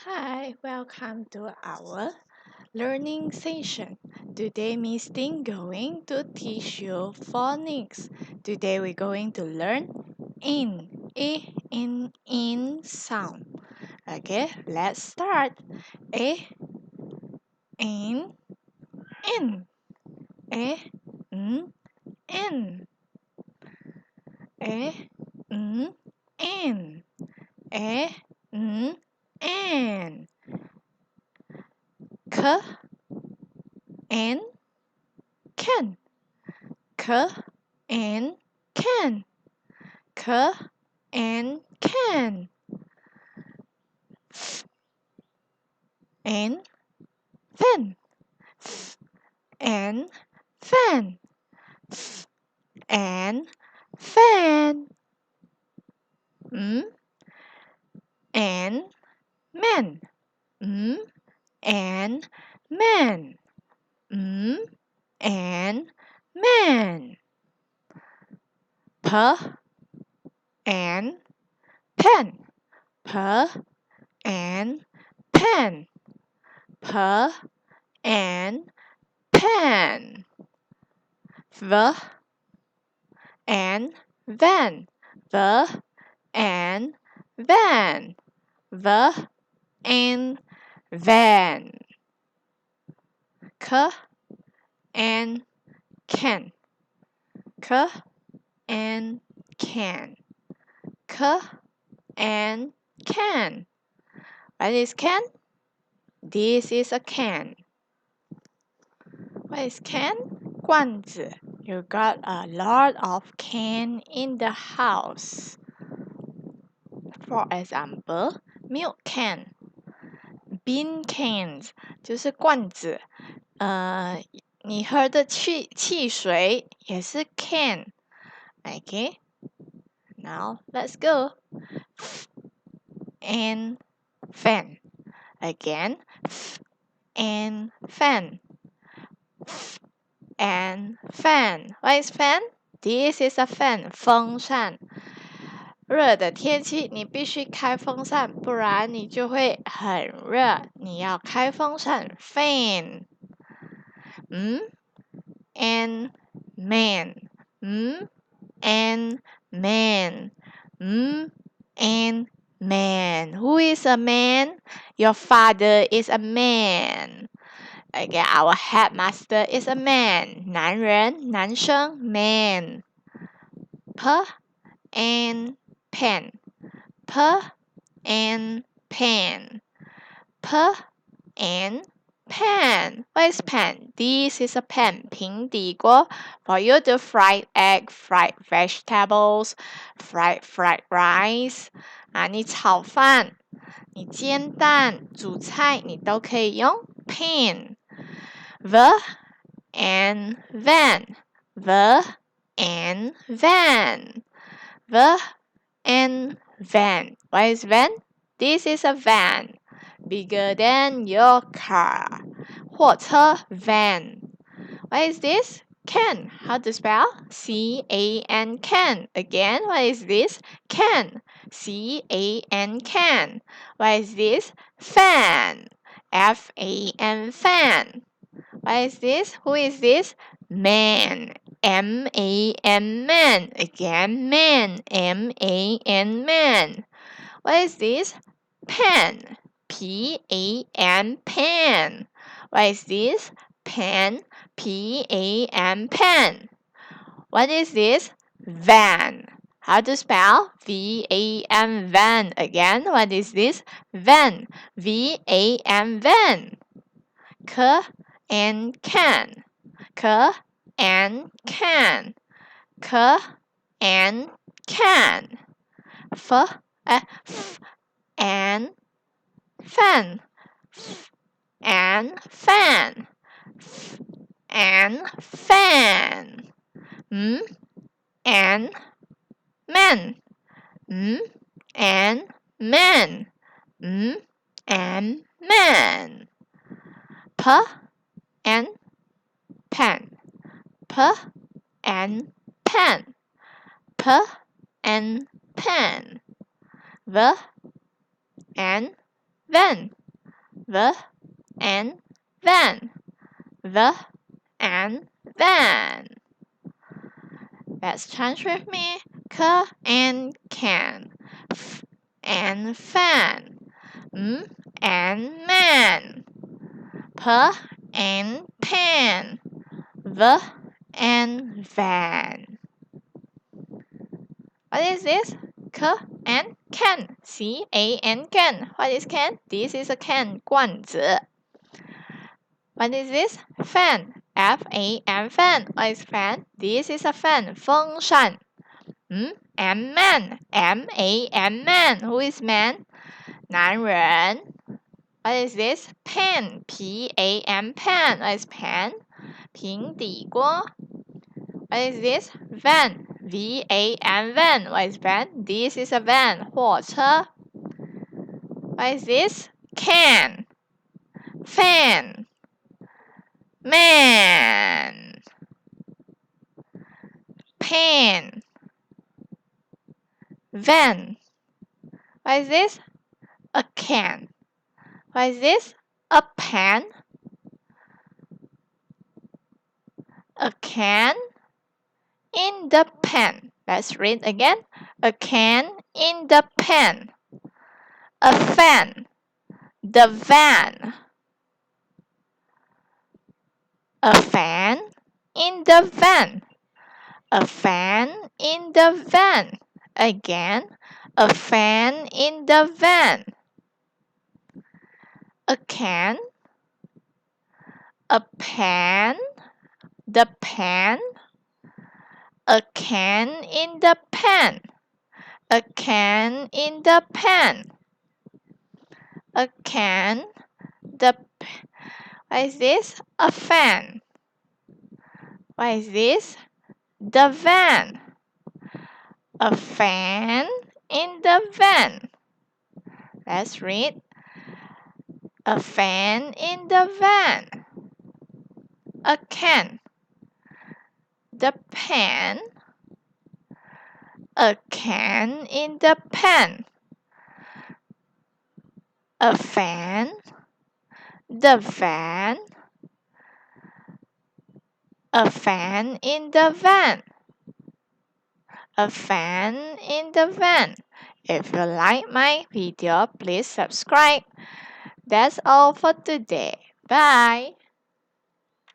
Hi, welcome to our learning session. Today Miss Ting going to teach you phonics. Today we're going to learn in sound. Okay, let's start. A in in a n in a n in a n n k and can k and can k and can f and fan f and fan f and fan m and man m and man m and man p and pen p and pen p and pen v and van v and van v and van k and can k and can k and can. What is can? This is a can. What is can? 罐子. You got a lot of can in the house. For example, milk can, bean cans 就是罐子。你喝的汽水也是 can. Okay, now let's go. F and fan. Again, f and fan. F and fan. What is fan? This is a fan. 风扇。热的天气你必须开风扇，不然你就会很热。你要开风扇 fan. And man. And man. And man. Who is a man? Your father is a man. Okay, our headmaster is a man. 男人，男生 man. P and pen. P and pen. P and pen. What is pen? This is a pen. 平底锅 for you to fry egg, fried vegetables, fried rice. 你炒饭，你煎蛋，煮菜，你都可以用 pen. V and van. V and van. V and van. What is van? This is a van. Bigger than your car. 货车 van. What is this? Can. How to spell? C-A-N can. Again, what is this? Can. C-A-N can. What is this? Fan. F-A-N fan. What is this? Who is this? Man. M-A-N man. Again, man. M-A-N man. What is this? Pen. P-A-N pen. What is this? Pen. P-A-N pen. What is this? Van. How to spell? V-A-N van. Again, what is this? Van. V-A-N van. K and can. K and can. K and can. F and fan. F and fan. F and fan. And man. And man. And man. P and pen. P and pen. P and pen. V and van, the and van, the and van. Let's chant with me. K and can, f and fan, m and man, p and pan, v and van. What is this? K and can. C-A-N can. What is can? This is a can. 罐子. What is this? Fan. F-A-N fan. What is fan? This is a fan. 风扇. And man. M-A-N man. Who is man? 男人. What is this? Pan. P-A-N pan. What is pan? 平底锅. What is this? Van. V-A-N van. What is van? This is a van. 货车. What is this? Can. Fan. Man. Pan. Van. What is this? A can. What is this? A pan. A can in the pan. Let's read again. A can in the pan. A fan. The van. A fan in the van. A fan in the van. Again, a fan in the van. A can. A pan. The pan. A can in the pan. A can in the pan. A can. What is this? A fan. What is this? The van. A fan in the van. Let's read. A fan in the van. A can. The pan. A can in the pan. A fan. The van. A fan in the van. A fan in the van. If you like my video, please subscribe. That's all for today. Bye.